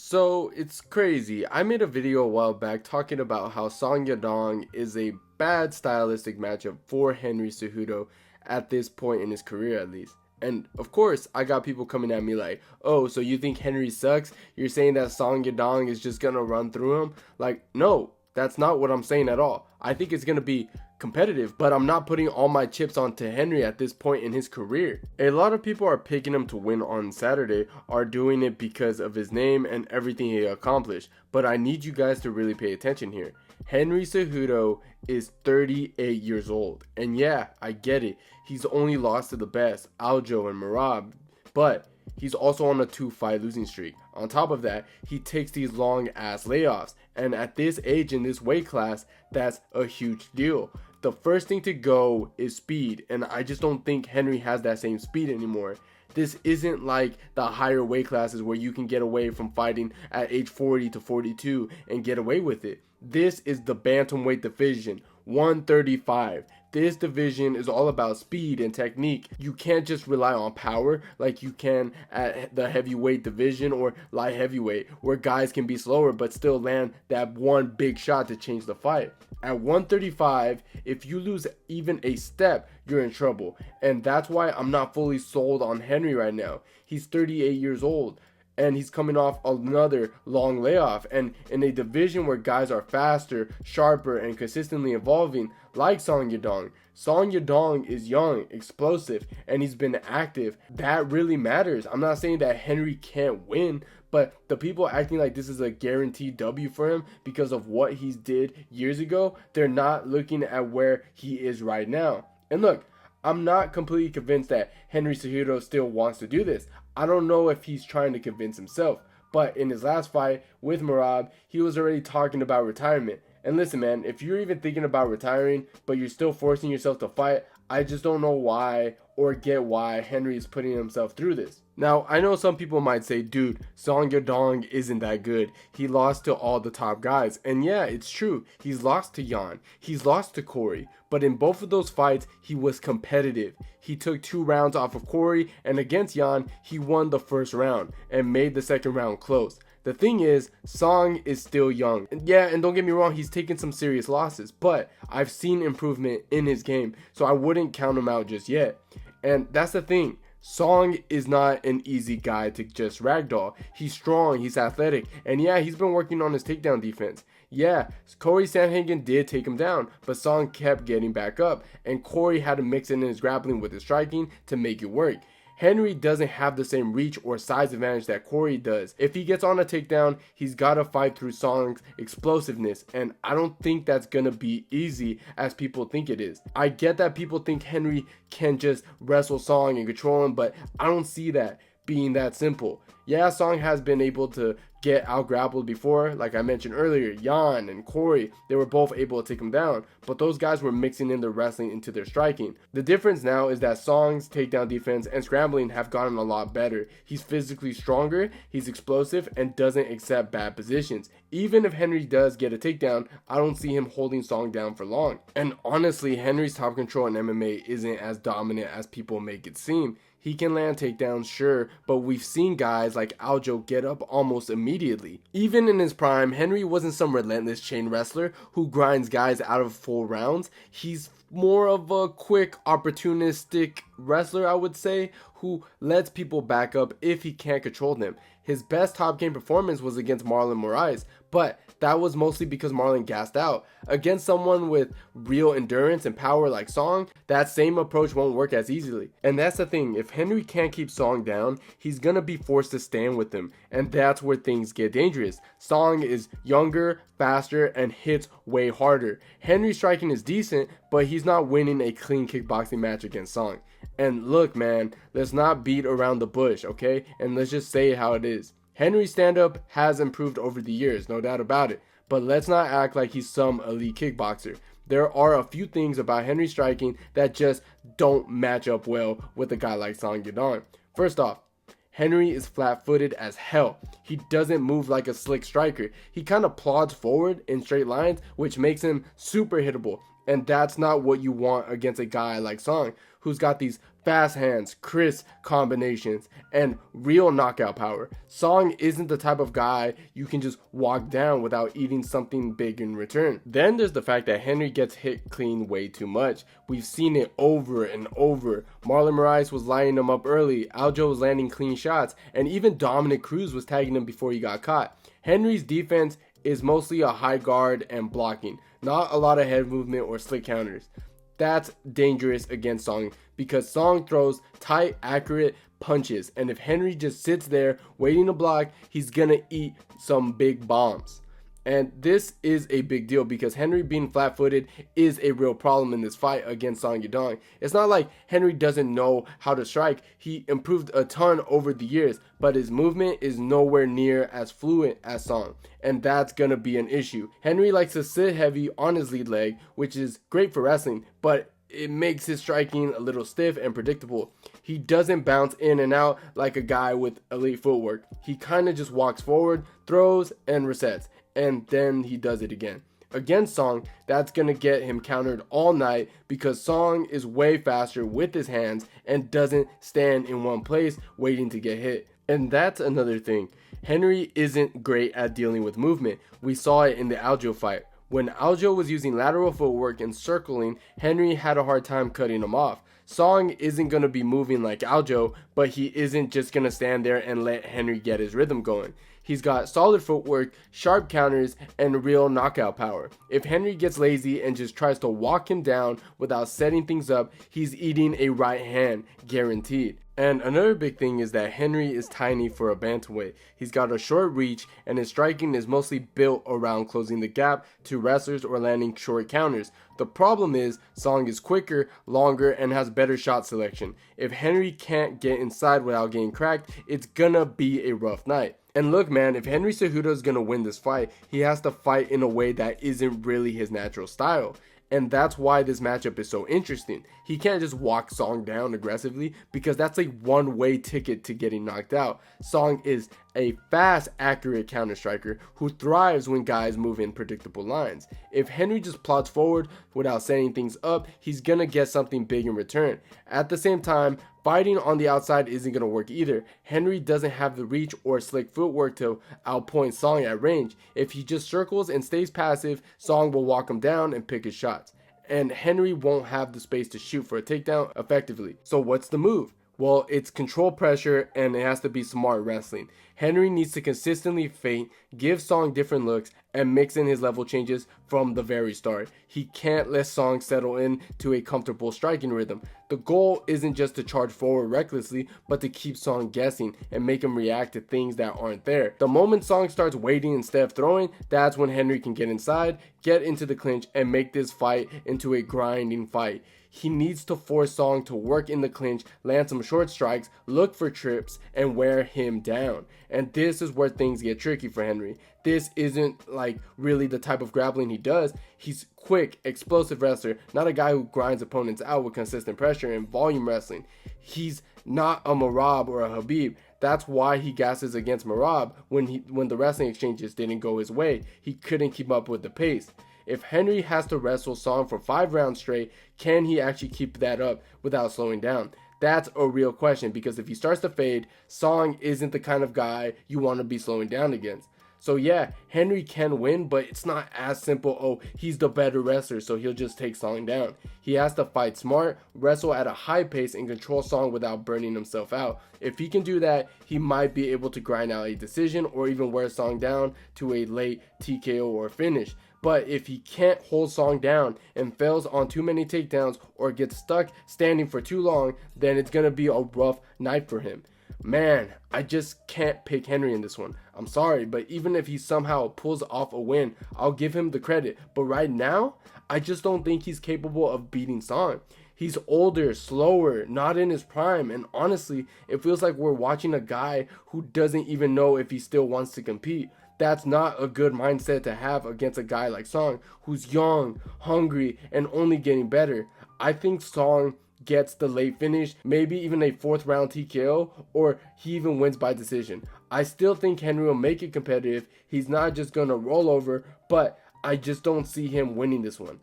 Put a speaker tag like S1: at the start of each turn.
S1: So it's crazy. I made a video a while back talking about how Song Yadong is a bad stylistic matchup for Henry Cejudo at this point in his career, at least. And of course, I got people coming at me like, oh, so you think Henry sucks? You're saying that Song Yadong is just gonna run through him? Like, no, that's not what I'm saying at all. I think it's gonna be competitive, but I'm not putting all my chips onto Henry at this point in his career. A lot of people are picking him to win on Saturday, are doing it because of his name and everything he accomplished, but I need you guys to really pay attention here. Henry Cejudo is 38 years old, and yeah, I get it, he's only lost to the best, Aljo and Merab, but he's also on a 2-fight losing streak. On top of that, he takes these long ass layoffs, and at this age in this weight class, that's a huge deal. The first thing to go is speed, and I just don't think Henry has that same speed anymore. This isn't like the higher weight classes where you can get away from fighting at age 40 to 42 and get away with it. This is the bantamweight division, 135. This division is all about speed and technique. You can't just rely on power like you can at the heavyweight division or light heavyweight, where guys can be slower but still land that one big shot to change the fight. At 135, if you lose even a step, you're in trouble. And that's why I'm not fully sold on Henry right now. He's 38 years old. And he's coming off another long layoff, and in a division where guys are faster, sharper, and consistently evolving, like Song Yadong. Song Yadong is young, explosive, and he's been active. That really matters. I'm not saying that Henry can't win, but the people acting like this is a guaranteed W for him because of what he did years ago, they're not looking at where he is right now. And look, I'm not completely convinced that Henry Cejudo still wants to do this. I don't know if he's trying to convince himself, but in his last fight with Merab, he was already talking about retirement. And listen, man, if you're even thinking about retiring, but you're still forcing yourself to fight, I just don't know why or get why Henry is putting himself through this. Now, I know some people might say, dude, Song Yadong isn't that good. He lost to all the top guys. And yeah, it's true. He's lost to Jan. He's lost to Corey. But in both of those fights, he was competitive. He took 2 rounds off of Corey, and against Jan, he won the first round and made the second round close. The thing is, Song is still young. And yeah, and don't get me wrong, he's taken some serious losses, but I've seen improvement in his game, so I wouldn't count him out just yet. And that's the thing. Song is not an easy guy to just ragdoll. He's strong, he's athletic, and yeah, he's been working on his takedown defense. Yeah, Corey Sandhagen did take him down, but Song kept getting back up, and Corey had to mix in his grappling with his striking to make it work. Henry doesn't have the same reach or size advantage that Corey does. If he gets on a takedown, he's got to fight through Song's explosiveness, and I don't think that's going to be easy as people think it is. I get that people think Henry can just wrestle Song and control him, but I don't see that being that simple. Yeah, Song has been able to get out grappled before, like I mentioned earlier. Jan and Corey, they were both able to take him down, but those guys were mixing in their wrestling into their striking. The difference now is that Song's takedown defense and scrambling have gotten a lot better. He's physically stronger, he's explosive, and doesn't accept bad positions. Even if Henry does get a takedown, I don't see him holding Song down for long. And honestly, Henry's top control in MMA isn't as dominant as people make it seem. He can land takedowns, sure, but we've seen guys like Aljo get up almost immediately. Even in his prime, Henry wasn't some relentless chain wrestler who grinds guys out of full rounds. He's more of a quick, opportunistic wrestler, I would say, who lets people back up if he can't control them. His best top game performance was against Marlon Moraes, but that was mostly because Marlon gassed out. Against someone with real endurance and power like Song, that same approach won't work as easily. And that's the thing, if Henry can't keep Song down, he's gonna be forced to stand with him, and that's where things get dangerous. Song is younger, faster, and hits way harder. Henry's striking is decent, but he's not winning a clean kickboxing match against Song. And look, man, let's not beat around the bush, okay? And let's just say how it is. Henry's stand-up has improved over the years, no doubt about it, but let's not act like he's some elite kickboxer. There are a few things about Henry's striking that just don't match up well with a guy like Song Yadong. First off, Henry is flat-footed as hell. He doesn't move like a slick striker. He kind of plods forward in straight lines, which makes him super hittable. And that's not what you want against a guy like Song, who's got these fast hands, crisp combinations, and real knockout power. Song isn't the type of guy you can just walk down without eating something big in return. Then there's the fact that Henry gets hit clean way too much. We've seen it over and over. Marlon Moraes was lining him up early, Aljo was landing clean shots, and even Dominic Cruz was tagging him before he got caught. Henry's defense is mostly a high guard and blocking, not a lot of head movement or slick counters. That's dangerous against Song because Song throws tight, accurate punches, and if Henry just sits there waiting to block, he's gonna eat some big bombs. And this is a big deal because Henry being flat-footed is a real problem in this fight against Song Yadong. It's not like Henry doesn't know how to strike. He improved a ton over the years, but his movement is nowhere near as fluent as Song, and that's gonna be an issue. Henry likes to sit heavy on his lead leg, which is great for wrestling, but it makes his striking a little stiff and predictable. He doesn't bounce in and out like a guy with elite footwork. He kind of just walks forward, throws, and resets, and then he does it again. Against Song, that's going to get him countered all night because Song is way faster with his hands and doesn't stand in one place waiting to get hit. And that's another thing. Henry isn't great at dealing with movement. We saw it in the Aljo fight. When Aljo was using lateral footwork and circling, Henry had a hard time cutting him off. Song isn't going to be moving like Aljo, but he isn't just going to stand there and let Henry get his rhythm going. He's got solid footwork, sharp counters, and real knockout power. If Henry gets lazy and just tries to walk him down without setting things up, he's eating a right hand, guaranteed. And another big thing is that Henry is tiny for a bantamweight. He's got a short reach and his striking is mostly built around closing the gap to wrestlers or landing short counters. The problem is Song is quicker, longer, and has better shot selection. If Henry can't get inside without getting cracked, it's gonna be a rough night. And look, man, if Henry Cejudo is gonna win this fight, he has to fight in a way that isn't really his natural style. And that's why this matchup is so interesting. He can't just walk Song down aggressively because that's a one-way ticket to getting knocked out. Song is a fast, accurate counter striker who thrives when guys move in predictable lines. If Henry just plots forward without setting things up, he's gonna get something big in return. At the same time, fighting on the outside isn't going to work either. Henry doesn't have the reach or slick footwork to outpoint Song at range. If he just circles and stays passive, Song will walk him down and pick his shots. And Henry won't have the space to shoot for a takedown effectively. So what's the move? Well, it's control pressure and it has to be smart wrestling. Henry needs to consistently feint, give Song different looks, and mix in his level changes from the very start. He can't let Song settle in to a comfortable striking rhythm. The goal isn't just to charge forward recklessly, but to keep Song guessing and make him react to things that aren't there. The moment Song starts waiting instead of throwing, that's when Henry can get inside, get into the clinch, and make this fight into a grinding fight. He needs to force Song to work in the clinch, land some short strikes, look for trips, and wear him down. And this is where things get tricky for Henry. This isn't like really the type of grappling he does. He's quick, explosive wrestler, not a guy who grinds opponents out with consistent pressure and volume wrestling. He's not a Merab or a Habib. That's why he gasses against Merab when the wrestling exchanges didn't go his way. He couldn't keep up with the pace. If Henry has to wrestle Song for 5 rounds straight, can he actually keep that up without slowing down? That's a real question because if he starts to fade, Song isn't the kind of guy you want to be slowing down against. So yeah, Henry can win, but it's not as simple, oh, he's the better wrestler, so he'll just take Song down. He has to fight smart, wrestle at a high pace, and control Song without burning himself out. If he can do that, he might be able to grind out a decision or even wear Song down to a late TKO or finish. But if he can't hold Song down and fails on too many takedowns or gets stuck standing for too long, then it's going to be a rough night for him. Man, I just can't pick Henry in this one. I'm sorry, but even if he somehow pulls off a win, I'll give him the credit. But right now, I just don't think he's capable of beating Song. He's older, slower, not in his prime, and honestly, it feels like we're watching a guy who doesn't even know if he still wants to compete. That's not a good mindset to have against a guy like Song, who's young, hungry, and only getting better. I think Song gets the late finish, maybe even a 4th round TKO, or he even wins by decision. I still think Henry will make it competitive. He's not just gonna roll over, but I just don't see him winning this one.